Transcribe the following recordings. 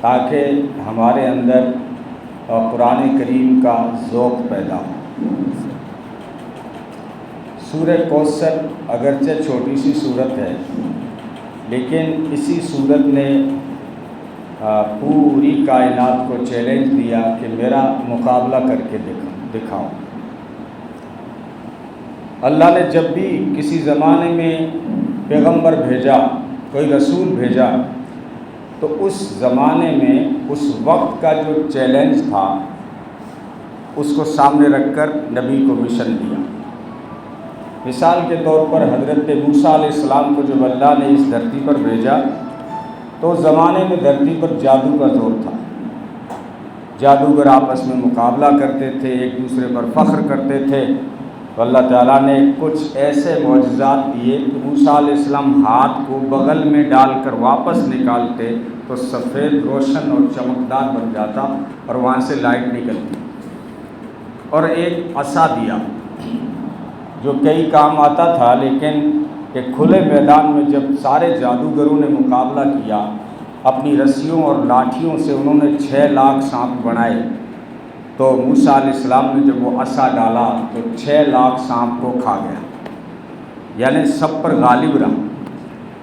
تاکہ ہمارے اندر قرآن کریم کا ذوق پیدا ہو۔ سورہ کوثر اگرچہ چھوٹی سی سورت ہے، لیکن اسی سورت نے پوری کائنات کو چیلنج دیا کہ میرا مقابلہ کر کے دکھاؤ۔ اللہ نے جب بھی کسی زمانے میں پیغمبر بھیجا، کوئی رسول بھیجا، تو اس زمانے میں اس وقت کا جو چیلنج تھا اس کو سامنے رکھ کر نبی کو مشن دیا۔ مثال کے طور پر حضرت موسیٰ علیہ السلام کو جب اللہ نے اس دھرتی پر بھیجا تو اس زمانے میں دھرتی پر جادو کا دور تھا۔ جادوگر آپس میں مقابلہ کرتے تھے، ایک دوسرے پر فخر کرتے تھے، تو اللہ تعالیٰ نے کچھ ایسے معجزات دیے کہ موسیٰ علیہ السلام ہاتھ کو بغل میں ڈال کر واپس نکالتے تو سفید روشن اور چمکدار بن جاتا اور وہاں سے لائٹ نکلتی، اور ایک عصا دیا جو کئی کام آتا تھا، لیکن کہ کھلے میدان میں جب سارے جادوگروں نے مقابلہ کیا، اپنی رسیوں اور لاٹھیوں سے انہوں نے 6 لاکھ سانپ بنائے، تو موسیٰ علیہ السلام نے جب وہ عصا ڈالا تو 6 لاکھ سانپ کو کھا گیا، یعنی سب پر غالب رہا۔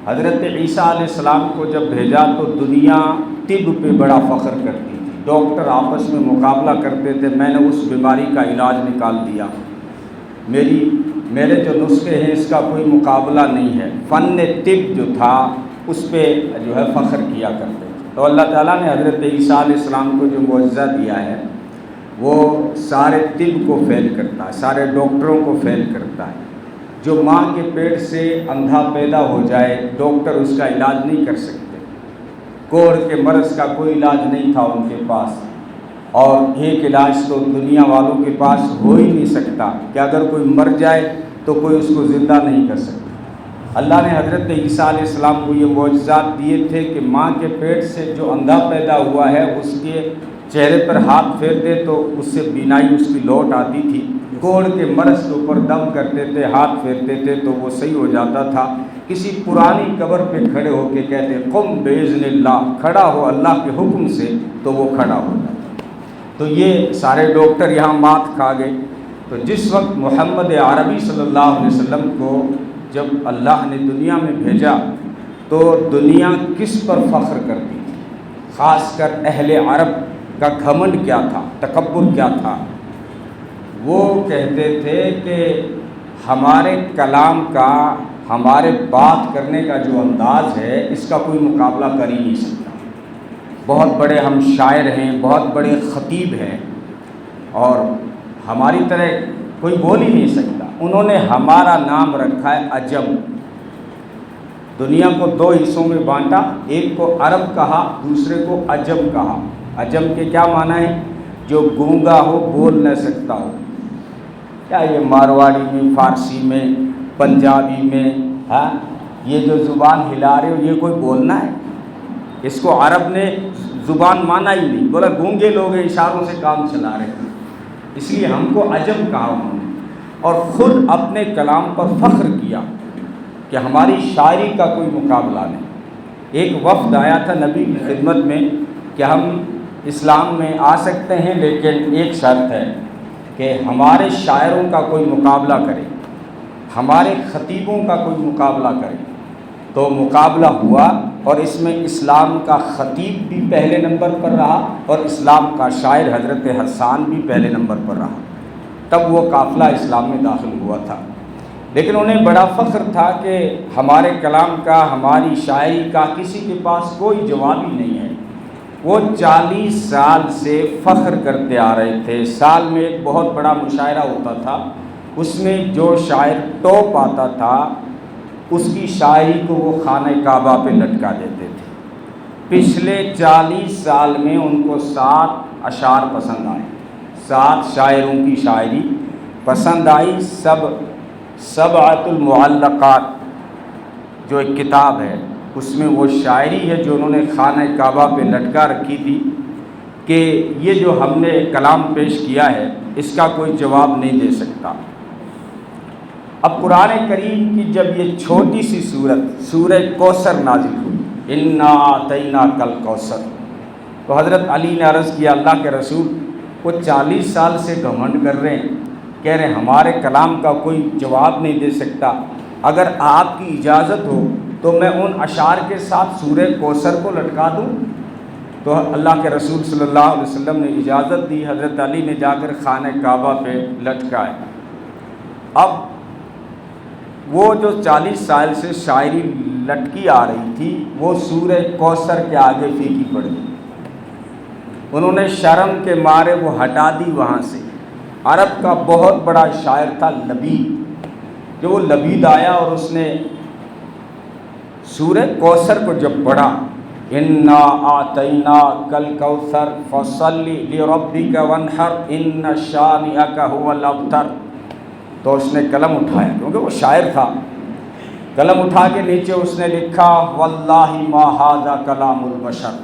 حضرت عیسیٰ علیہ السلام کو جب بھیجا تو دنیا طب پہ بڑا فخر کرتی تھی، ڈاکٹر آپس میں مقابلہ کرتے تھے، میں نے اس بیماری کا علاج نکال دیا، میرے جو نسخے ہیں اس کا کوئی مقابلہ نہیں ہے۔ فن طب جو تھا اس پہ جو ہے فخر کیا کرتے تھے۔ تو اللہ تعالیٰ نے حضرت عیسیٰ علیہ السلام کو جو معجزہ دیا ہے وہ سارے طب کو فیل کرتا ہے، سارے ڈاکٹروں کو فیل کرتا ہے۔ جو ماں کے پیٹ سے اندھا پیدا ہو جائے، ڈاکٹر اس کا علاج نہیں کر سکتے، کوڑ کے مرض کا کوئی علاج نہیں تھا ان کے پاس، اور ایک علاج تو دنیا والوں کے پاس ہو ہی نہیں سکتا کہ اگر کوئی مر جائے تو کوئی اس کو زندہ نہیں کر سکتا۔ اللہ نے حضرت عیسیٰ علیہ السلام کو یہ معجزات دیے تھے کہ ماں کے پیٹ سے جو اندھا پیدا ہوا ہے اس کے چہرے پر ہاتھ پھیر دے تو اس سے بینائی اس کی لوٹ آتی تھی، کوڑ کے مرض کے اوپر دم کرتے تھے، ہاتھ پھیرتے تھے تو وہ صحیح ہو جاتا تھا۔ کسی پرانی قبر پہ کھڑے ہو کے کہتے قم باذن اللہ، کھڑا ہو اللہ کے حکم سے، تو وہ کھڑا ہو جاتا۔ تو یہ سارے ڈاکٹر یہاں مات کھا گئے۔ تو جس وقت محمد عربی صلی اللہ علیہ وسلم کو جب اللہ نے دنیا میں بھیجا تو دنیا کس پر فخر کرتی تھی، خاص کر اہل عرب کا گھمنڈ کیا تھا، تکبر کیا تھا۔ وہ کہتے تھے کہ ہمارے کلام کا، ہمارے بات کرنے کا جو انداز ہے اس کا کوئی مقابلہ کر ہی نہیں سکتا، بہت بڑے ہم شاعر ہیں، بہت بڑے خطیب ہیں، اور ہماری طرح کوئی بول ہی نہیں سکتا۔ انہوں نے ہمارا نام رکھا ہے عجم۔ دنیا کو 2 حصوں میں بانٹا، ایک کو عرب کہا، دوسرے کو عجم کہا۔ عجم کے کیا معنی ہے؟ جو گونگا ہو، بول نہ سکتا ہو۔ کیا یہ مارواڑی میں، فارسی میں، پنجابی میں، یہ جو زبان ہلا رہے ہو یہ کوئی بولنا ہے؟ اس کو عرب نے زبان مانا ہی نہیں، بولا گونگے لوگ ہیں، اشاروں سے کام چلا رہے ہیں، اس لیے ہم کو عجم کہا انہوں نے، اور خود اپنے کلام پر فخر کیا کہ ہماری شاعری کا کوئی مقابلہ نہیں۔ ایک وفد آیا تھا نبی کی خدمت میں کہ ہم اسلام میں آ سکتے ہیں لیکن ایک شرط ہے کہ ہمارے شاعروں کا کوئی مقابلہ کرے، ہمارے خطیبوں کا کوئی مقابلہ کرے۔ تو مقابلہ ہوا اور اس میں اسلام کا خطیب بھی پہلے نمبر پر رہا اور اسلام کا شاعر حضرت حسان بھی پہلے نمبر پر رہا۔ تب وہ قافلہ اسلام میں داخل ہوا تھا، لیکن انہیں بڑا فخر تھا کہ ہمارے کلام کا، ہماری شاعری کا کسی کے پاس کوئی جواب ہی نہیں ہے۔ وہ 40 سال سے فخر کرتے آ رہے تھے۔ سال میں ایک بہت بڑا مشاعرہ ہوتا تھا، اس میں جو شاعر ٹاپ آتا تھا اس کی شاعری کو وہ خانہ کعبہ پہ لٹکا دیتے تھے۔ پچھلے 40 سال میں ان کو 7 اشعار پسند آئے، 7 شاعروں کی شاعری پسند آئی۔ سبعۃ المعلقات جو ایک کتاب ہے اس میں وہ شاعری ہے جو انہوں نے خانہ کعبہ پہ لٹکا رکھی تھی کہ یہ جو ہم نے کلام پیش کیا ہے اس کا کوئی جواب نہیں دے سکتا۔ اب قرآن کریم کی جب یہ چھوٹی سی سورت سورہ کوثر نازل ہوئی، انا اعطیناک الکوثر، تو حضرت علی نے عرض کیا اللہ کے رسول، وہ 40 سال سے گھمنڈ کر رہے ہیں، کہہ رہے ہیں ہمارے کلام کا کوئی جواب نہیں دے سکتا، اگر آپ کی اجازت ہو تو میں ان اشعار کے ساتھ سورہ کوثر کو لٹکا دوں؟ تو اللہ کے رسول صلی اللہ علیہ وسلم نے اجازت دی، حضرت علی نے جا کر خانہ کعبہ پہ لٹکائے۔ اب وہ جو 40 سال سے شاعری لٹکی آ رہی تھی وہ سورہ کوثر کے آگے پھیکی پڑ گئی، انہوں نے شرم کے مارے وہ ہٹا دی وہاں سے۔ عرب کا بہت بڑا شاعر تھا لبید، جو وہ لبید آیا اور اس نے سورہ کوثر کو جب پڑھا، انا اعطیناک الکوثر فصلی لربک وانحر ان شانئک هو الابتر، تو اس نے قلم اٹھایا، کیونکہ وہ شاعر تھا، قلم اٹھا کے نیچے اس نے لکھا واللہ ما ھذا کلام البشر،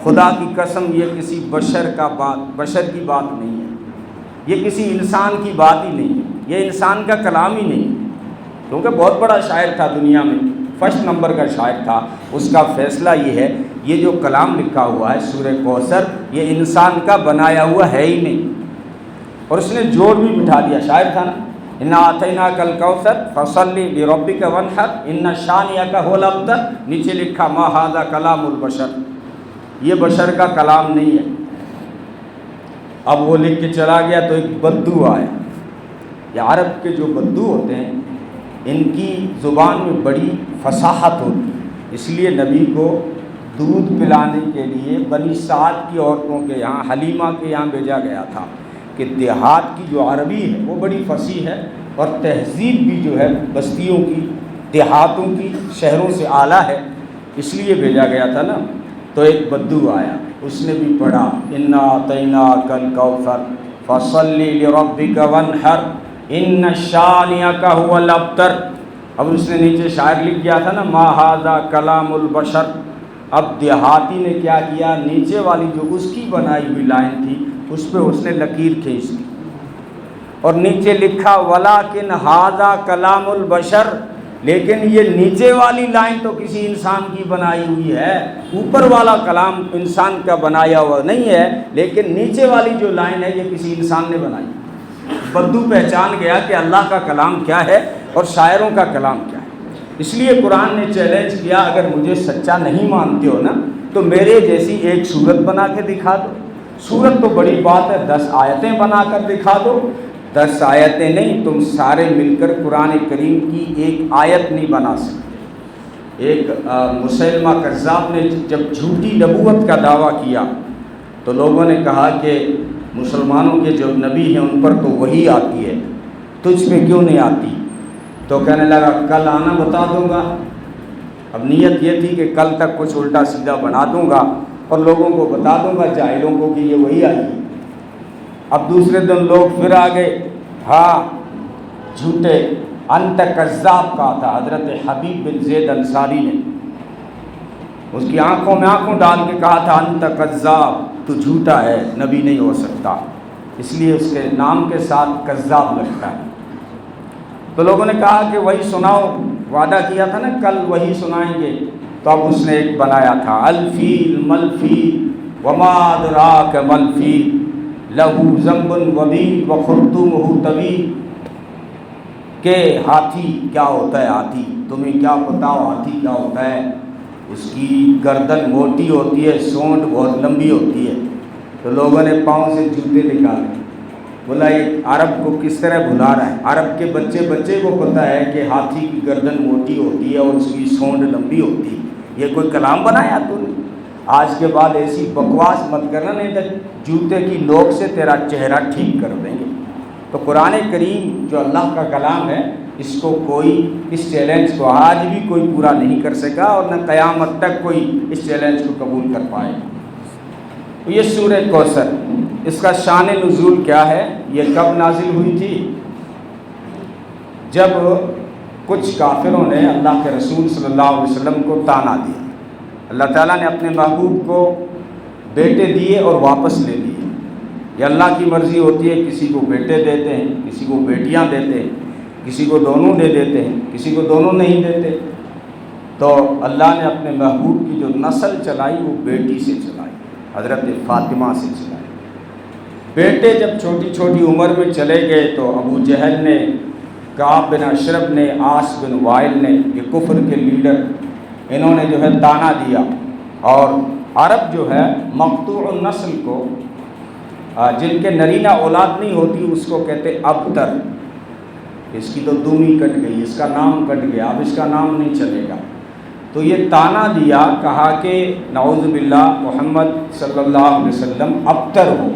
خدا کی قسم یہ کسی بشر کی بات نہیں ہے، یہ کسی انسان کی بات ہی نہیں ہے، یہ انسان کا کلام ہی نہیں ہے، کیونکہ بہت بڑا شاعر تھا، دنیا میں فرسٹ نمبر کا شاعر تھا۔ اس کا فیصلہ یہ ہے یہ جو کلام لکھا ہوا ہے سورہ کوثر یہ انسان کا بنایا ہوا ہے ہی نہیں، اور اس نے جوڑ بھی بٹھا دیا، شاعر تھا نا، انا اعطیناک الکوثر فصلی لربک وانحر ان شانئک هو الابتر، نیچے لکھا ما ھذا کلام البشر، یہ بشر کا کلام نہیں ہے۔ اب وہ لکھ کے چلا گیا تو ایک بدو آیا، یہ عرب کے جو بدو ہوتے ہیں ان کی زبان میں بڑی فصاحت ہوتی ہے، اس لیے نبی کو دودھ پلانے کے لیے بنی سعد کی عورتوں کے یہاں، حلیمہ کے یہاں بھیجا گیا تھا کہ دیہات کی جو عربی ہے وہ بڑی فصیح ہے، اور تہذیب بھی جو ہے بستیوں کی، دیہاتوں کی، شہروں سے اعلیٰ ہے، اس لیے بھیجا گیا تھا نا۔ تو ایک بدو آیا، اس نے بھی پڑھا انا اعطیناک الکوثر فصلی لربک وانحر ان شانئک هو الابتر، اب اس نے نیچے شاعر لکھ گیا تھا نا ما ھذا کلام البشر، اب دیہاتی نے کیا کیا، نیچے والی جو اس کی بنائی ہوئی لائن تھی اس پہ اس نے لکیر کھینچ دی اور نیچے لکھا ولیکن ھذا کلام البشر، لیکن یہ نیچے والی لائن تو کسی انسان کی بنائی ہوئی ہے، اوپر والا کلام انسان کا بنایا ہوا نہیں ہے، لیکن نیچے والی جو لائن ہے یہ کسی انسان نے بنائی۔ بدو پہچان گیا کہ اللہ کا کلام کیا ہے اور شاعروں کا کلام کیا ہے، اس لیے قرآن نے چیلنج کیا اگر مجھے سچا نہیں مانتے ہو نا تو میرے جیسی ایک صورت بنا کے دکھا دو، صورت تو بڑی بات ہے، 10 آیتیں بنا کر دکھا دو، 10 آیتیں نہیں، تم سارے مل کر قرآن کریم کی ایک آیت نہیں بنا سکتے۔ ایک مسیلمہ کذاب نے جب جھوٹی نبوت کا دعویٰ کیا تو لوگوں نے کہا کہ مسلمانوں کے جو نبی ہیں ان پر تو وحی آتی ہے، تجھ پہ کیوں نہیں آتی؟ تو کہنے لگا کل آنا بتا دوں گا۔ اب نیت یہ تھی کہ کل تک کچھ الٹا سیدھا بنا دوں گا اور لوگوں کو بتا دوں گا جاہلوں کو کہ یہ وحی آئی ہے۔ اب دوسرے دن لوگ پھر آ گئے، ہاں جھوٹے، انت کذاب کہا تھا حضرت حبیب بن زید انصاری نے، اس کی آنکھوں میں آنکھوں ڈال کے کہا تھا انت کذاب، تو جھوٹا ہے، نبی نہیں ہو سکتا، اس لیے اس کے نام کے ساتھ کذاب لگتا ہے۔ تو لوگوں نے کہا کہ وہی سناؤ، وعدہ کیا تھا نا کل وہی سنائیں گے، تو اب اس نے ایک بنایا تھا الفیل ملفیل وما ادراک ملفیل لہو ذنب وبیل وخرطومہ طویل، کہ ہاتھی کیا ہوتا ہے، ہاتھی تمہیں کیا پتا ہو ہاتھی کیا ہوتا ہے، اس کی گردن موٹی ہوتی ہے، سونڈ بہت لمبی ہوتی ہے۔ تو لوگوں نے پاؤں سے جوتے نکالے، بولا یہ عرب کو کس طرح بھلا رہا ہے، عرب کے بچے کو پتہ ہے کہ ہاتھی کی گردن موٹی ہوتی ہے اور اس کی سونڈ لمبی ہوتی ہے، یہ کوئی کلام بنایا تو نے؟ آج کے بعد ایسی بکواس مت کرنا، نہیں تو جوتے کی نوک سے تیرا چہرہ ٹھیک کر دیں گے۔ تو قرآن کریم جو اللہ کا کلام ہے، اس کو کوئی، اس چیلنج کو آج بھی کوئی پورا نہیں کر سکا اور نہ قیامت تک کوئی اس چیلنج کو قبول کر پائے۔ تو یہ سورہ کوثر، اس کا شان نزول کیا ہے، یہ کب نازل ہوئی تھی؟ جب کچھ کافروں نے اللہ کے رسول صلی اللہ علیہ وسلم کو طعنہ دیا، اللہ تعالیٰ نے اپنے محبوب کو بیٹے دیے اور واپس لے لیے۔ یہ اللہ کی مرضی ہوتی ہے، کسی کو بیٹے دیتے ہیں، کسی کو بیٹیاں دیتے ہیں، کسی کو دونوں دے دیتے ہیں، کسی کو دونوں نہیں دیتے۔ تو اللہ نے اپنے محبوب کی جو نسل چلائی وہ بیٹی سے چلائی، حضرت فاطمہ سے چلائی۔ بیٹے جب چھوٹی چھوٹی عمر میں چلے گئے تو ابو جہل نے، کعب بن اشرف نے، عاص بن وائل نے، یہ کفر کے لیڈر، انہوں نے جو ہے تانا دیا، اور عرب جو ہے مقطوع النسل کو، جن کے نرینہ اولاد نہیں ہوتی، اس کو کہتے ابتر، اس کی تو دومی کٹ گئی، اس کا نام کٹ گیا، اب اس کا نام نہیں چلے گا۔ تو یہ تانا دیا، کہا کہ نعوذ باللہ محمد صلی اللہ علیہ وسلم ابتر ہو،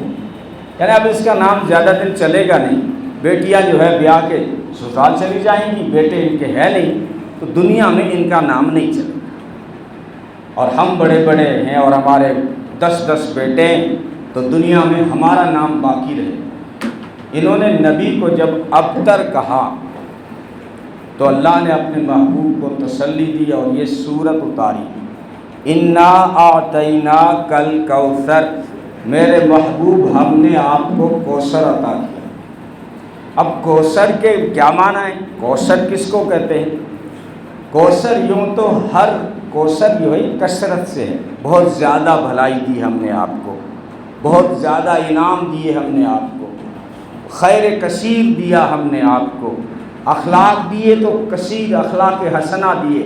یعنی اب اس کا نام زیادہ دن چلے گا نہیں، بیٹیاں جو ہے بیاہ کے سسرال چلی جائیں گی، بیٹے ان کے ہے نہیں، تو دنیا میں ان کا نام نہیں چلے گا، اور ہم بڑے بڑے ہیں اور ہمارے 10 بیٹے ہیں، تو دنیا میں ہمارا نام باقی رہے۔ انہوں نے نبی کو جب ابتر کہا تو اللہ نے اپنے محبوب کو تسلی دی اور یہ سورت اتاری، انا اعطیناک الکوثر، میرے محبوب ہم نے آپ کو کوثر عطا کیا۔ اب کوثر کے کیا معنی ہے؟ کوثر کس کو کہتے ہیں؟ کوثر یوں تو ہر کوثر جو ہے کثرت سے ہے، بہت زیادہ بھلائی دی ہم نے آپ کو، بہت زیادہ انعام دیے ہم نے آپ کو، خیر کثیر دیا ہم نے آپ کو، اخلاق دیے تو کثیر اخلاق حسنہ دیے،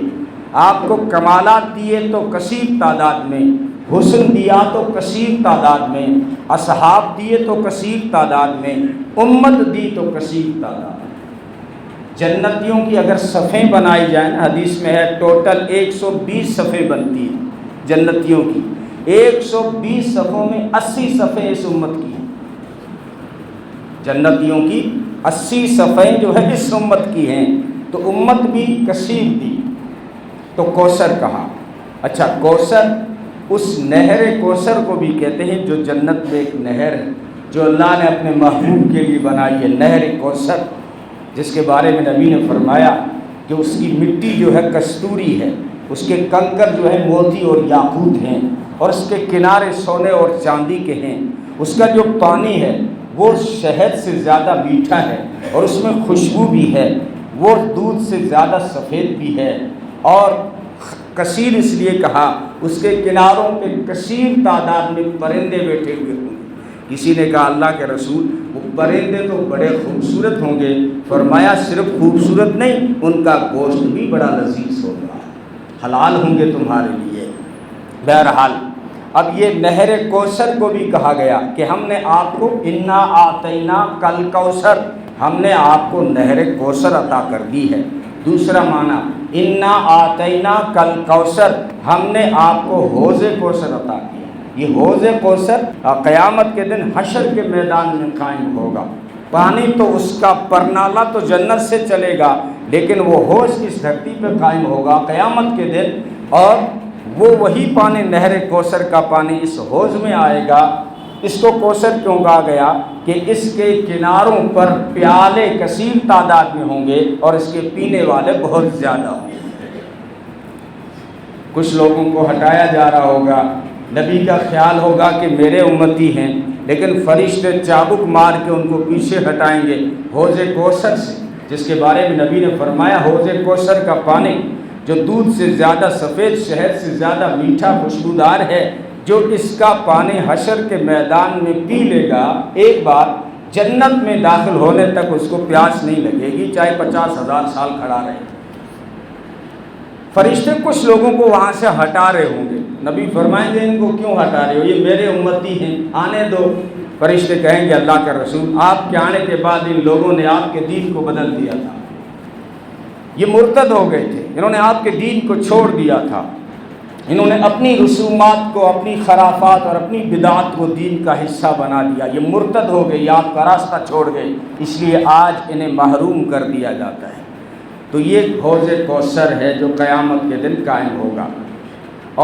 آپ کو کمالات دیے تو کثیر تعداد میں، حسن دیا تو کثیر تعداد میں، اصحاب دیے تو کثیر تعداد میں، امت دی تو کثیر تعداد میں۔ جنتیوں کی اگر صفیں بنائی جائیں، حدیث میں ہے ٹوٹل 120 صفیں بنتی ہیں جنتیوں کی، 120 صفوں میں 80 صفیں اس امت کی ہیں، جنتیوں کی 80 صفیں جو ہے اس امت کی ہیں، تو امت بھی کثیر دی، تو کوثر کہا۔ اچھا، کوثر اس نہر کوثر کو بھی کہتے ہیں جو جنت میں ایک نہر ہے جو اللہ نے اپنے محبوب کے لیے بنائی ہے، نہر کوثر، جس کے بارے میں نبی نے فرمایا کہ اس کی مٹی جو ہے کستوری ہے، اس کے کنکر جو ہے موتی اور یاقوت ہیں، اور اس کے کنارے سونے اور چاندی کے ہیں، اس کا جو پانی ہے وہ شہد سے زیادہ میٹھا ہے، اور اس میں خوشبو بھی ہے، وہ دودھ سے زیادہ سفید بھی ہے، اور کثیر اس لیے کہا اس کے کناروں پہ کثیر تعداد میں پرندے بیٹھے ہوئے ہوں گے۔ کسی نے کہا اللہ کے رسول وہ پرندے تو بڑے خوبصورت ہوں گے، فرمایا صرف خوبصورت نہیں، ان کا گوشت بھی بڑا لذیذ ہوگا، حلال ہوں گے تمہارے لیے۔ بہرحال اب یہ نہر کوثر کو بھی کہا گیا کہ ہم نے آپ کو انا اعطیناک الکوثر، ہم نے آپ کو نہر کوثر عطا کر دی ہے۔ دوسرا معنی انا اعطیناک الکوثر، ہم نے آپ کو حوض کوثر عطا کیا۔ یہ حوض کوثر قیامت کے دن حشر کے میدان میں قائم ہوگا، پانی تو اس کا پرنالہ تو جنت سے چلے گا، لیکن وہ حوض اس دھرتی پہ قائم ہوگا قیامت کے دن، اور وہ وہی پانی نہر کوثر کا پانی اس حوض میں آئے گا۔ اس کو کوثر کیوں کہا گیا؟ کہ اس کے کناروں پر پیالے کثیر تعداد میں ہوں گے اور اس کے پینے والے بہت زیادہ ہوں گے۔ کچھ لوگوں کو ہٹایا جا رہا ہوگا، نبی کا خیال ہوگا کہ میرے امتی ہیں، لیکن فرشتے چابک مار کے ان کو پیچھے ہٹائیں گے حوض کوثر سے، جس کے بارے میں نبی نے فرمایا حوض کوثر کا پانی جو دودھ سے زیادہ سفید، شہد سے زیادہ میٹھا خوشبودار ہے، جو اس کا پانی حشر کے میدان میں پی لے گا، ایک بار جنت میں داخل ہونے تک اس کو پیاس نہیں لگے گی، چاہے 50,000 سال کھڑا رہے۔ فرشتے کچھ لوگوں کو وہاں سے ہٹا رہے ہوں گے، نبی فرمائیں گے ان کو کیوں ہٹا رہے ہو، یہ میرے امتی ہیں، آنے دو۔ فرشتے کہیں گے اللہ کے رسول آپ کے آنے کے بعد ان لوگوں نے آپ کے دین کو بدل دیا تھا، یہ مرتد ہو گئے تھے، انہوں نے آپ کے دین کو چھوڑ دیا تھا، انہوں نے اپنی رسومات کو، اپنی خرافات اور اپنی بدعات کو دین کا حصہ بنا دیا، یہ مرتد ہو گئے، آپ کا راستہ چھوڑ گئے، اس لیے آج انہیں محروم کر دیا جاتا ہے۔ تو یہ حوض کوثر ہے جو قیامت کے دن قائم ہوگا۔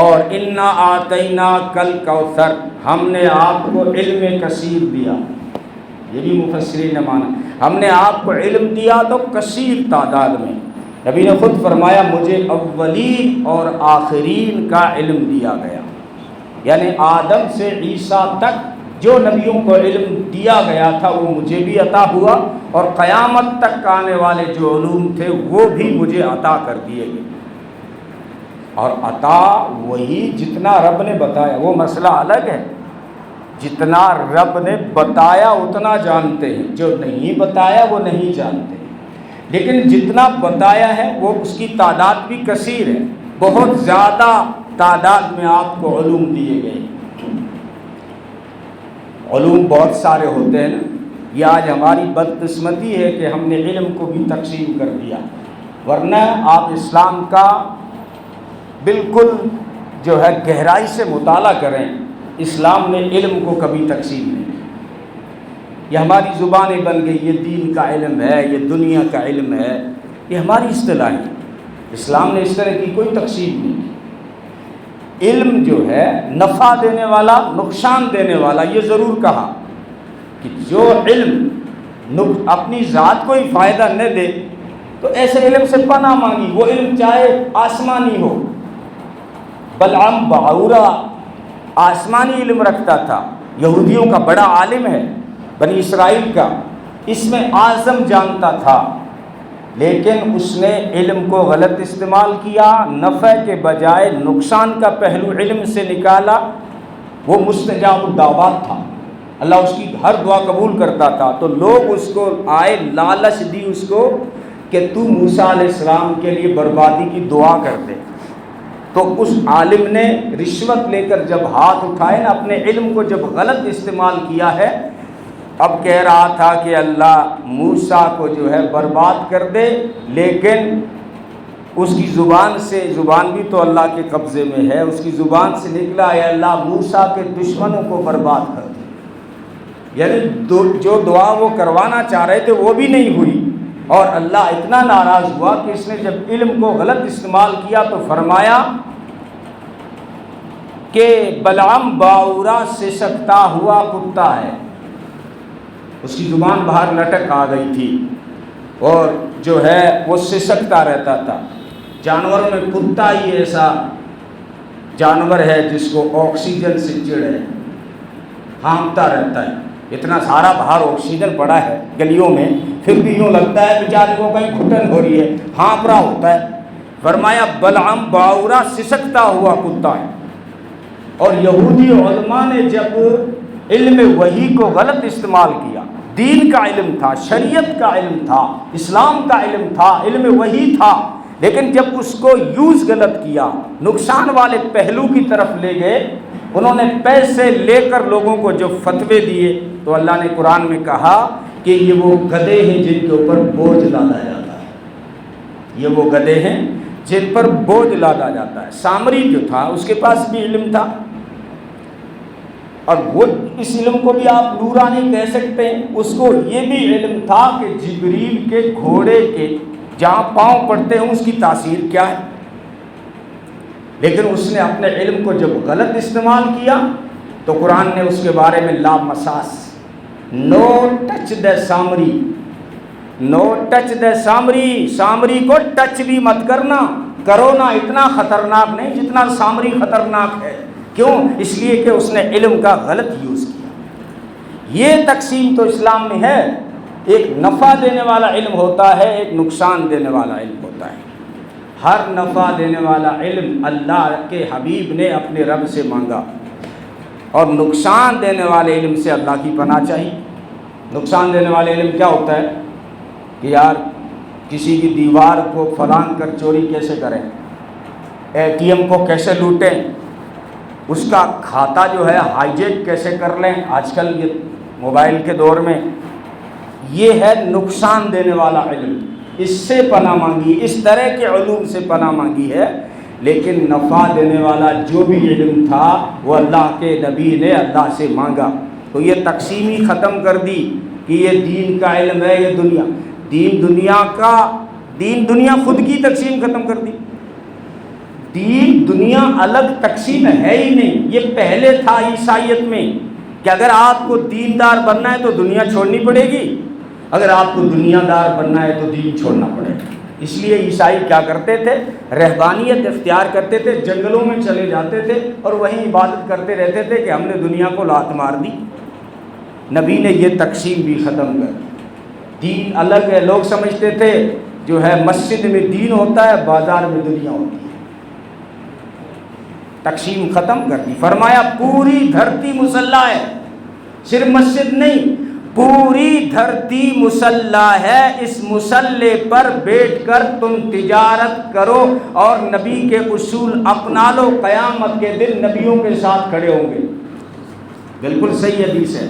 اور انا اعطیناک الکوثر، ہم نے آپ کو علم کثیر دیا، یہ بھی مفسرین نے مانا، ہم نے آپ کو علم دیا تو کثیر تعداد میں۔ نبی نے خود فرمایا مجھے اولین اور آخرین کا علم دیا گیا، یعنی آدم سے عیسیٰ تک جو نبیوں کو علم دیا گیا تھا وہ مجھے بھی عطا ہوا، اور قیامت تک آنے والے جو علوم تھے وہ بھی مجھے عطا کر دیے گئے۔ اور عطا وہی جتنا رب نے بتایا، وہ مسئلہ الگ ہے۔ جتنا رب نے بتایا اتنا جانتے ہیں، جو نہیں بتایا وہ نہیں جانتے، لیکن جتنا بتایا ہے وہ اس کی تعداد بھی کثیر ہے، بہت زیادہ تعداد میں آپ کو علوم دیے گئے۔ علوم بہت سارے ہوتے ہیں نا، یہ آج ہماری بدقسمتی ہے کہ ہم نے علم کو بھی تقسیم کر دیا، ورنہ آپ اسلام کا بالکل جو ہے گہرائی سے مطالعہ کریں، اسلام نے علم کو کبھی تقسیم نہیں کیا۔ یہ ہماری زبانیں بن گئی، یہ دین کا علم ہے، یہ دنیا کا علم ہے، یہ ہماری اصطلاح ہے۔ اسلام نے اس طرح کی کوئی تقسیم نہیں کی۔ علم جو ہے نفع دینے والا، نقصان دینے والا، یہ ضرور کہا کہ جو علم اپنی ذات کو ہی فائدہ نہ دے تو ایسے علم سے پناہ مانگی، وہ علم چاہے آسمانی ہو۔ بلعام بعورہ آسمانی علم رکھتا تھا، یہودیوں کا بڑا عالم ہے، بنی اسرائیل کا، اس میں اعظم جانتا تھا، لیکن اس نے علم کو غلط استعمال کیا، نفع کے بجائے نقصان کا پہلو علم سے نکالا۔ وہ مستجاب الدعوات تھا، اللہ اس کی ہر دعا قبول کرتا تھا، تو لوگ اس کو آئے، لالچ دی اس کو کہ تو موسیٰ علیہ السلام کے لیے بربادی کی دعا کر دے۔ تو اس عالم نے رشوت لے کر جب ہاتھ اٹھائے نا، اپنے علم کو جب غلط استعمال کیا ہے، اب کہہ رہا تھا کہ اللہ موسیٰ کو جو ہے برباد کر دے، لیکن اس کی زبان سے، زبان بھی تو اللہ کے قبضے میں ہے، اس کی زبان سے نکلا اے اللہ موسیٰ کے دشمنوں کو برباد کر دے، یعنی جو دعا وہ کروانا چاہ رہے تھے وہ بھی نہیں ہوئی، اور اللہ اتنا ناراض ہوا کہ اس نے جب علم کو غلط استعمال کیا تو فرمایا کہ بلعام باورا سے سکتا ہوا کتا ہے، اس کی زبان باہر لٹک آ گئی تھی، اور جو ہے وہ سسکتا رہتا تھا۔ جانوروں میں کتا ہی ایسا جانور ہے جس کو آکسیجن سے چڑ ہے، ہانپتا رہتا ہے، اتنا سارا باہر آکسیجن پڑا ہے گلیوں میں، پھر بھی یوں لگتا ہے بیچارے کو کہیں گھٹن ہو رہی ہے، ہانپ رہا ہوتا ہے۔ فرمایا بلعام باورا سسکتا ہوا کتا ہے۔ اور یہودی علماء نے جب علم وحی کو غلط استعمال کیا، دین کا علم تھا، شریعت کا علم تھا، اسلام کا علم تھا، علم وحی تھا، لیکن جب اس کو یوز غلط کیا، نقصان والے پہلو کی طرف لے گئے، انہوں نے پیسے لے کر لوگوں کو جو فتوے دیے، تو اللہ نے قرآن میں کہا کہ یہ وہ گدھے ہیں جن کے اوپر بوجھ لادا جاتا ہے، یہ وہ گدھے ہیں جن پر بوجھ لادا جاتا ہے۔ سامری جو تھا اس کے پاس بھی علم تھا، اور وہ اس علم کو بھی آپ نورانی کہہ سکتے ہیں، اس کو یہ بھی علم تھا کہ جبریل کے گھوڑے کے جہاں پاؤں پڑتے ہیں اس کی تاثیر کیا ہے، لیکن اس نے اپنے علم کو جب غلط استعمال کیا تو قرآن نے اس کے بارے میں لا مساس، نو touch the Samiri, know touch the سامری، سامری کو ٹچ بھی مت کرنا، کرو نا، اتنا خطرناک نہیں جتنا سامری خطرناک ہے۔ کیوں؟ اس لیے کہ اس نے علم کا غلط یوز کیا۔ یہ تقسیم تو اسلام میں ہے، ایک نفع دینے والا علم ہوتا ہے، ایک نقصان دینے والا علم ہوتا ہے۔ ہر نفع دینے والا علم اللہ کے حبیب نے اپنے رب سے مانگا، اور نقصان دینے والے علم سے اللہ کی پناہ چاہیے۔ نقصان دینے والے علم کیا ہوتا ہے کہ یار کسی کی دیوار کو پھلانگ کر چوری کیسے کریں، اے ٹی ایم کو کیسے لوٹیں، اس کا کھاتا جو ہے ہائی جیک کیسے کر لیں، آج کل یہ موبائل کے دور میں، یہ ہے نقصان دینے والا علم، اس سے پناہ مانگی، اس طرح کے علوم سے پناہ مانگی ہے۔ لیکن نفع دینے والا جو بھی علم تھا وہ اللہ کے نبی نے اللہ سے مانگا، تو یہ تقسیم ہی ختم کر دی کہ یہ دین کا علم ہے، یہ دنیا، دین دنیا خود کی تقسیم ختم کر دی۔ دین دنیا الگ تقسیم ہے ہی نہیں، یہ پہلے تھا عیسائیت میں کہ اگر آپ کو دیندار بننا ہے تو دنیا چھوڑنی پڑے گی، اگر آپ کو دنیا دار بننا ہے تو دین چھوڑنا پڑے گا۔ اس لیے عیسائی کیا کرتے تھے، رہبانیت اختیار کرتے تھے، جنگلوں میں چلے جاتے تھے اور وہیں عبادت کرتے رہتے تھے کہ ہم نے دنیا کو لات مار دی۔ نبی نے یہ تقسیم بھی ختم کر دی، دین الگ ہے۔ لوگ سمجھتے تھے جو ہے مسجد میں دین ہوتا ہے، بازار میں دنیا ہوتی ہے، تقسیم ختم کر دی. فرمایا پوری دھرتی مسلح ہے, صرف مسجد نہیں, پوری دھرتی مسلح ہے, اس مسلح پر بیٹھ کر تم تجارت کرو اور نبی کے اصول اپنا لو, قیامت کے دن نبیوں کے ساتھ کھڑے ہوں گے. بالکل صحیح حدیث ہے.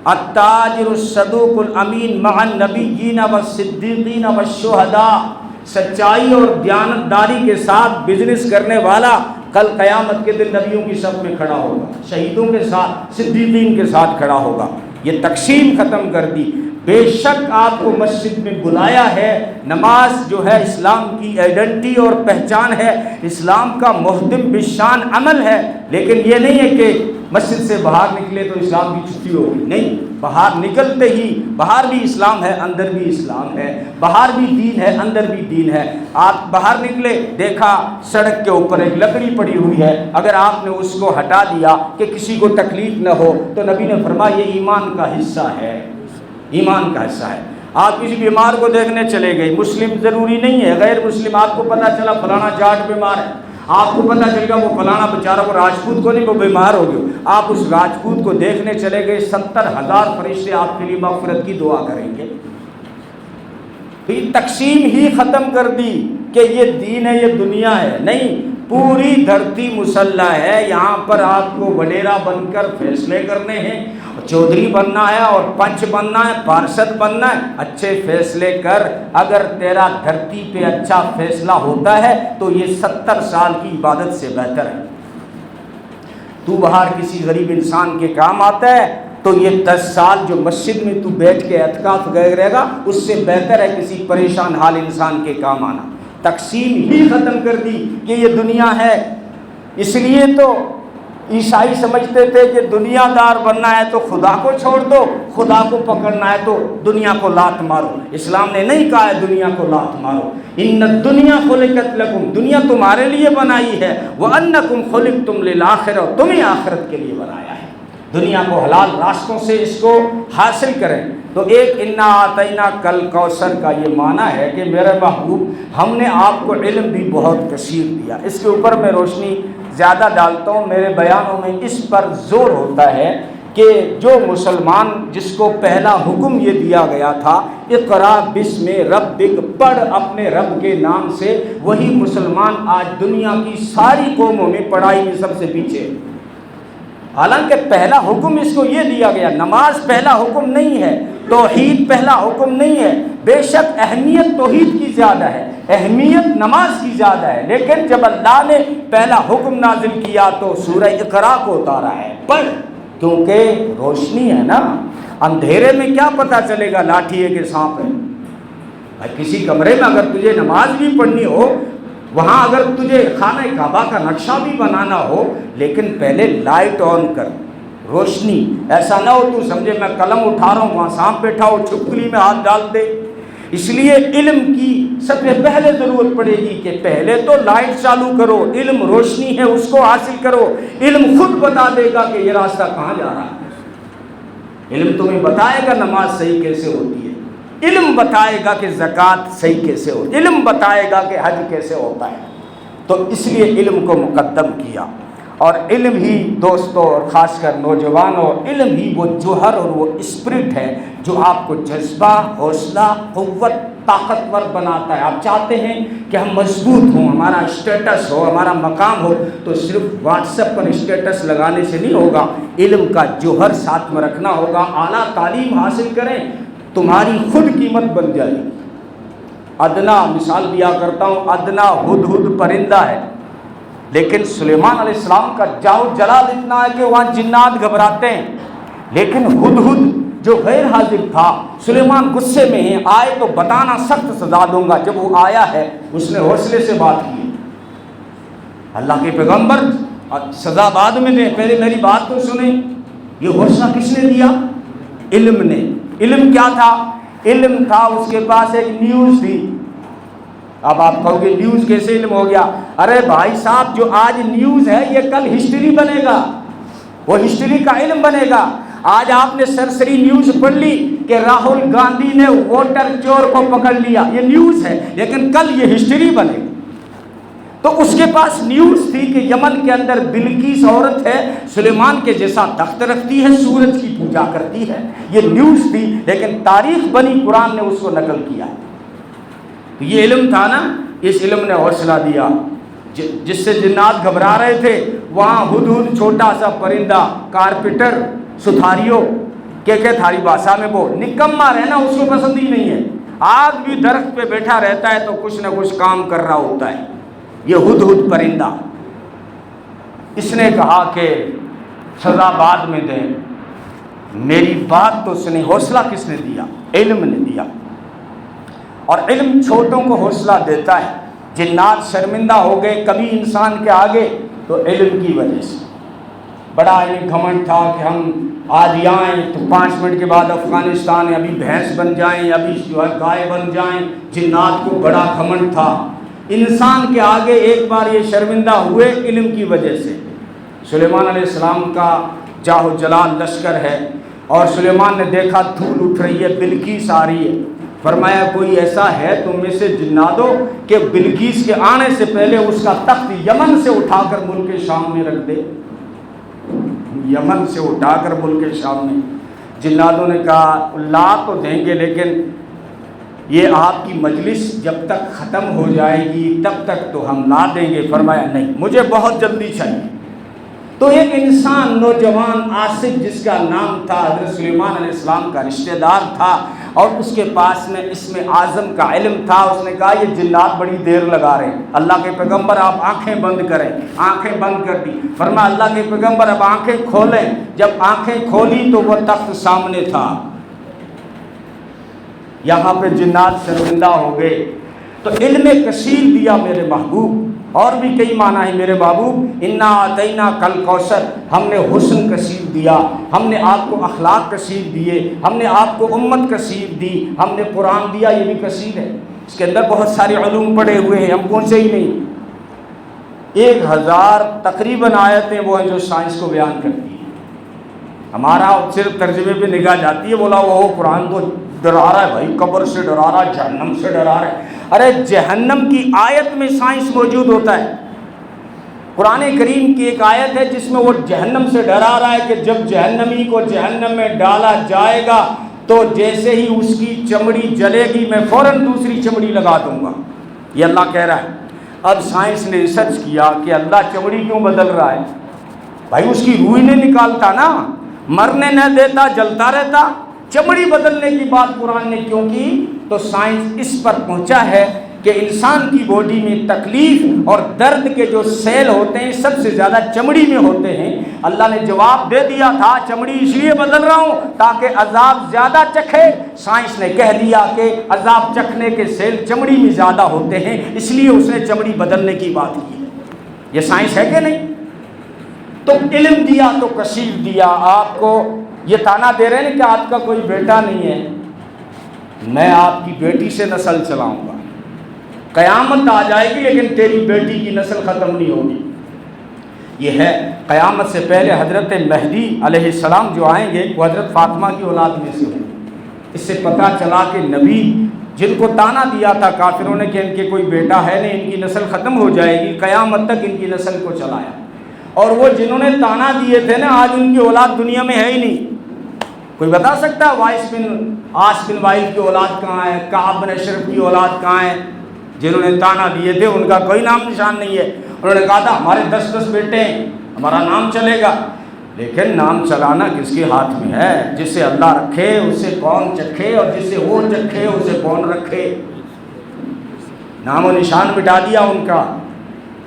التاجر الصدوق الامین مع النبیین والصدیقین والشہداء, سچائی اور دیانتداری کے ساتھ بزنس کرنے والا کل قیامت کے دن نبیوں کی صف میں کھڑا ہوگا, شہیدوں کے ساتھ, صدیقین کے ساتھ کھڑا ہوگا. یہ تقسیم ختم کر دی. بے شک آپ کو مسجد میں بلایا ہے, نماز جو ہے اسلام کی آئیڈینٹی اور پہچان ہے, اسلام کا محتم بشان عمل ہے, لیکن یہ نہیں ہے کہ مسجد سے باہر نکلے تو اسلام کی چھٹی ہوگی. نہیں, باہر نکلتے ہی باہر بھی اسلام ہے, اندر بھی اسلام ہے, باہر بھی دین ہے, اندر بھی دین ہے. آپ باہر نکلے, دیکھا سڑک کے اوپر ایک لکڑی پڑی ہوئی ہے, اگر آپ نے اس کو ہٹا دیا کہ کسی کو تکلیف نہ ہو تو نبی نے فرمایا یہ ایمان کا حصہ ہے, ایمان کا حصہ ہے. آپ کسی بیمار کو دیکھنے چلے گئے, مسلم ضروری نہیں ہے, غیر مسلم, آپ کو پتہ چلا فلانا جاٹ بیمار ہے, آپ کو پتہ چل گیا وہ فلانا بیچارہ, وہ راجپوت کو نہیں, وہ بیمار ہو گیا, آپ اس راجپوت کو دیکھنے چلے گئے, 70,000 فرشتے آپ کے لیے مغفرت کی دعا کریں گے. تو یہ تقسیم ہی ختم کر دی کہ یہ دین ہے, یہ دنیا ہے. نہیں, پوری دھرتی مسلح ہے, یہاں پر آپ کو وڈیرا بن کر فیصلے کرنے ہیں, چودھری بننا ہے اور پنچ بننا ہے, پارشد بننا ہے. اچھے فیصلے کر, اگر تیرا دھرتی پہ اچھا فیصلہ ہوتا ہے تو یہ 70 سال کی عبادت سے بہتر ہے. تو باہر کسی غریب انسان کے کام آتا ہے تو یہ 10 سال جو مسجد میں تو بیٹھ کے اعتکاف رہے گا اس سے بہتر ہے کسی پریشان حال انسان کے کام آنا. تقسیم ہی ختم کر دی کہ یہ دنیا ہے. اس لیے تو عیسائی سمجھتے تھے کہ دنیا دار بننا ہے تو خدا کو چھوڑ دو, خدا کو پکڑنا ہے تو دنیا کو لات مارو. اسلام نے نہیں کہا ہے دنیا کو لات مارو. ان الدنیا خلقت لکم, دنیا تمہارے لیے بنائی ہے, وانکم خلقتم للآخرہ, تمہیں آخرت کے لیے بنایا ہے. دنیا کو حلال راستوں سے اس کو حاصل کریں. تو ایک انا آتینا کل کوثر کا یہ معنی ہے کہ میرے محبوب ہم نے آپ کو علم بھی بہت کثیر دیا. اس کے اوپر میں روشنی زیادہ ڈالتا ہوں, میرے بیانوں میں اس پر زور ہوتا ہے کہ جو مسلمان جس کو پہلا حکم یہ دیا گیا تھا اقرا بسم ربک, پڑھ اپنے رب کے نام سے, وہی مسلمان آج دنیا کی ساری قوموں میں پڑھائی میں سب سے پیچھے. حالانکہ پہلا حکم اس کو یہ دیا گیا, نماز پہلا حکم نہیں ہے, توحید پہلا حکم نہیں ہے. بے شک اہمیت توحید کی زیادہ ہے, اہمیت نماز کی زیادہ ہے, لیکن جب اللہ نے پہلا حکم نازل کیا تو سورہ اقرا کو اتارا ہے, پڑھ, کیونکہ روشنی ہے نا. اندھیرے میں کیا پتہ چلے گا لاٹھی ہے کہ سانپ ہے. کسی کمرے میں اگر تجھے نماز بھی پڑھنی ہو, وہاں اگر تجھے خانہ کعبہ کا نقشہ بھی بنانا ہو, لیکن پہلے لائٹ آن کر, روشنی. ایسا نہ ہو تو سمجھے میں قلم اٹھا رہا ہوں, وہاں سانپ بیٹھا ہو, چھپکلی میں ہاتھ ڈال دے. اس لیے علم کی سب سے پہلے ضرورت پڑے گی کہ پہلے تو لائٹ چالو کرو, علم روشنی ہے اس کو حاصل کرو. علم خود بتا دے گا کہ یہ راستہ کہاں جا رہا ہے. علم تمہیں بتائے گا نماز صحیح کیسے ہوتی ہے, علم بتائے گا کہ زکوٰۃ صحیح کیسے ہو, علم بتائے گا کہ حج کیسے ہوتا ہے. تو اس لیے علم کو مقدم کیا. اور علم ہی دوستوں اور خاص کر نوجوانوں, علم ہی وہ جوہر اور وہ اسپرٹ ہے جو آپ کو جذبہ, حوصلہ, قوت, طاقتور بناتا ہے. آپ چاہتے ہیں کہ ہم مضبوط ہوں, ہمارا اسٹیٹس ہو, ہمارا مقام ہو, تو صرف واٹس ایپ پر اسٹیٹس لگانے سے نہیں ہوگا, علم کا جوہر ساتھ میں رکھنا ہوگا. اعلیٰ تعلیم حاصل کریں, تمہاری خود قیمت بن جائے گی. ادنا مثال دیا کرتا ہوں, ادنا ہدہد پرندہ ہے, لیکن سلیمان علیہ السلام کا جاؤ جلال اتنا ہے کہ وہاں جنات گھبراتے ہیں. لیکن ہدہد جو غیر حاضر تھا, سلیمان غصے میں ہیں, آئے تو بتانا سخت سزا دوں گا. جب وہ آیا ہے اس نے حوصلے سے بات کی. اللہ کے پیغمبر سزا بعد میں دیں, پہلے میری بات تو سنیں. یہ حوصلہ کس نے دیا؟ علم نے. علم کیا تھا؟ علم تھا اس کے پاس ایک نیوز تھی. اب آپ کہو گے نیوز کیسے علم ہو گیا؟ ارے بھائی صاحب, جو آج نیوز ہے یہ کل ہسٹری بنے گا, وہ ہسٹری کا علم بنے گا. آج آپ نے سرسری نیوز پڑھ لی کہ راہل گاندھی نے ووٹر چور کو پکڑ لیا, یہ نیوز ہے, لیکن کل یہ ہسٹری بنے گی. تو اس کے پاس نیوز تھی کہ یمن کے اندر بلقیس عورت ہے، سلیمان کے جیسا تخت رکھتی ہے، سورج کی پوجا کرتی ہے، یہ نیوز تھی، لیکن تاریخ بنی قرآن نے اس کو نقل کیا۔ تو یہ علم تھا نا، اس علم نے حوصلہ دیا، جس سے جنات گھبرا رہے تھے، وہاں ہدہد چھوٹا سا پرندہ، کارپیٹر، ستھاریوں کہ تھاری بھاشا میں وہ نکما رہنا اس کو پسند ہی نہیں ہے، آج بھی درخت پہ بیٹھا رہتا ہے تو کچھ نہ کچھ کام کر رہا ہوتا ہے، یہ ہدہد پرندہ۔ اس نے کہا کہ سزا بعد میں دیں، میری بات تو سنیں۔ حوصلہ کس نے دیا؟ علم نے دیا، اور علم چھوٹوں کو حوصلہ دیتا ہے۔ جنات شرمندہ ہو گئے کبھی انسان کے آگے تو علم کی وجہ سے، بڑا علم گھمنڈ تھا کہ ہم آج آئیں تو 5 منٹ کے بعد افغانستان ہے، ابھی بھینس بن جائیں، ابھی جو ہے گائے بن جائیں۔ جنات کو بڑا گھمنڈ تھا، انسان کے آگے ایک بار یہ شرمندہ ہوئے علم کی وجہ سے۔ سلیمان علیہ السلام کا جاہ و جلال لشکر ہے، اور سلیمان نے دیکھا دھول اٹھ رہی ہے، بلقیس آ رہی ہے، فرمایا کوئی ایسا ہے تم میں سے جناتوں کہ بلقیس کے آنے سے پہلے اس کا تخت یمن سے اٹھا کر ملک شام میں رکھ دے، یمن سے اٹھا کر ملک شام میں۔ جناتوں نے کہا لا تو دیں گے، لیکن یہ آپ کی مجلس جب تک ختم ہو جائے گی تب تک تو ہم لا دیں گے۔ فرمایا نہیں، مجھے بہت جلدی چاہیے۔ تو ایک انسان نوجوان آصف جس کا نام تھا، حضرت سلیمان علیہ السلام کا رشتہ دار تھا، اور اس کے پاس میں اسم اعظم کا علم تھا، اس نے کہا یہ جنات بڑی دیر لگا رہے ہیں، اللہ کے پیغمبر آپ آنکھیں بند کریں۔ آنکھیں بند کر دی، فرمایا اللہ کے پیغمبر اب آنکھیں کھولیں۔ جب آنکھیں کھولی تو وہ تخت سامنے تھا، یہاں پہ جنات شرمندہ ہو گئے۔ تو علم کثیر دیا میرے محبوب، اور بھی کئی معنی ہے میرے محبوب۔ انا آتینا کل کوثر، ہم نے حسن کثیر دیا، ہم نے آپ کو اخلاق کثیر دیے، ہم نے آپ کو امت کثیر دی، ہم نے قرآن دیا، یہ بھی کثیر ہے، اس کے اندر بہت سارے علوم پڑے ہوئے ہیں، ہم پہنچے ہی نہیں۔ 1000 تقریباً آیتیں وہ ہیں جو سائنس کو بیان کرتی ہیں، ہمارا صرف ترجمے پہ نگاہ جاتی ہے، بولا وہ قرآن تو ڈرا رہا ہے بھائی، قبر سے ڈرا رہا ہے، جہنم سے ڈرا رہا ہے۔ ارے جہنم کی آیت میں سائنس موجود ہوتا ہے، قرآن کریم کی ایک آیت ہے جس میں وہ جہنم سے ڈرا رہا ہے کہ جب جہنمی کو جہنم میں ڈالا جائے گا تو جیسے ہی اس کی چمڑی جلے گی میں فوراً دوسری چمڑی لگا دوں گا، یہ اللہ کہہ رہا ہے۔ اب سائنس نے ریسرچ کیا کہ اللہ چمڑی کیوں بدل رہا ہے؟ بھائی اس کی روح نہیں نکالتا نا، مرنے نہ دیتا، جلتا رہتا، چمڑی بدلنے کی بات قرآن نے کیوں کی؟ تو سائنس اس پر پہنچا ہے کہ انسان کی باڈی میں تکلیف اور درد کے جو سیل ہوتے ہیں سب سے زیادہ چمڑی میں ہوتے ہیں۔ اللہ نے جواب دے دیا تھا چمڑی اس لیے بدل رہا ہوں تاکہ عذاب زیادہ چکھے۔ سائنس نے کہہ دیا کہ عذاب چکھنے کے سیل چمڑی میں زیادہ ہوتے ہیں، اس لیے اس نے چمڑی بدلنے کی بات کی ہے۔ یہ سائنس ہے کہ نہیں؟ تو علم دیا تو کثیر دیا۔ آپ کو یہ تانا دے رہے ہیں کہ آپ کا کوئی بیٹا نہیں ہے، میں آپ کی بیٹی سے نسل چلاؤں گا، قیامت آ جائے گی لیکن تیری بیٹی کی نسل ختم نہیں ہوگی۔ یہ ہے قیامت سے پہلے حضرت مہدی علیہ السلام جو آئیں گے وہ حضرت فاطمہ کی اولاد میں سے ہوں۔ اس سے پتہ چلا کہ نبی جن کو تانا دیا تھا کافروں نے کہ ان کے کوئی بیٹا ہے نہیں، ان کی نسل ختم ہو جائے گی، قیامت تک ان کی نسل کو چلایا۔ اور وہ جنہوں نے تانا دیے تھے نا، آج ان کی اولاد دنیا میں ہے ہی نہیں۔ کوئی بتا سکتا ہے عاص بن وائل کی اولاد کہاں ہے، کعب بن اشرف کی اولاد کہاں ہے؟ جنہوں نے تانا دیے تھے ان کا کوئی نام نشان نہیں ہے۔ انہوں نے کہا تھا ہمارے 10 بیٹے ہیں، ہمارا نام چلے گا، لیکن نام چلانا کس کے ہاتھ میں ہے؟ جسے اللہ رکھے اسے کون چکھے، اور جسے وہ چکھے اسے کون رکھے۔ نام و نشان مٹا دیا ان کا،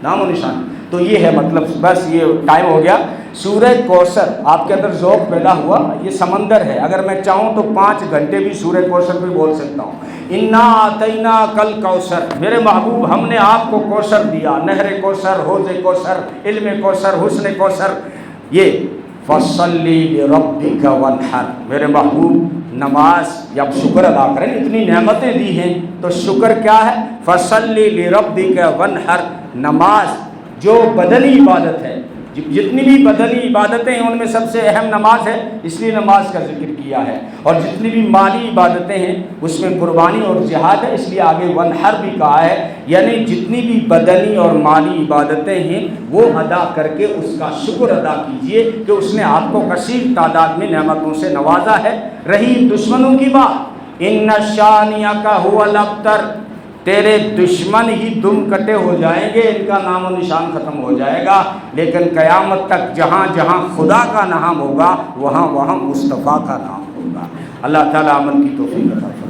نام و نشان۔ تو یہ ہے مطلب، بس یہ ٹائم ہو گیا۔ سورہ کوثر آپ کے اندر ذوق پیدا ہوا، یہ سمندر ہے، اگر میں چاہوں تو 5 گھنٹے بھی سورہ کوثر پہ بول سکتا ہوں۔ انا آتینا کل کوثر، میرے محبوب ہم نے آپ کو کوثر دیا، نہر کوثر، حوض کوثر، علم کوثر، حسن کوثر۔ یہ فصلی لربک وانحر، میرے محبوب نماز، جب شکر ادا کریں، اتنی نعمتیں دی ہیں تو شکر کیا ہے؟ فصلی لربک وانحر، نماز جو بدنی عبادت ہے، جتنی بھی بدنی عبادتیں ہیں ان میں سب سے اہم نماز ہے، اس لیے نماز کا ذکر کیا ہے، اور جتنی بھی مالی عبادتیں ہیں اس میں قربانی اور جہاد ہے، اس لیے آگے ونحر بھی کہا ہے، یعنی جتنی بھی بدنی اور مالی عبادتیں ہیں وہ ادا کر کے اس کا شکر ادا کیجئے کہ اس نے آپ کو کثیر تعداد میں نعمتوں سے نوازا ہے۔ رہی دشمنوں کی بات، ان شانئک ھو الابتر، تیرے دشمن ہی دم کٹے ہو جائیں گے، ان کا نام و نشان ختم ہو جائے گا، لیکن قیامت تک جہاں جہاں خدا کا نام ہوگا وہاں وہاں مصطفیٰ کا نام ہوگا۔ اللہ تعالیٰ عمل کی توفیق عطا فرمائے۔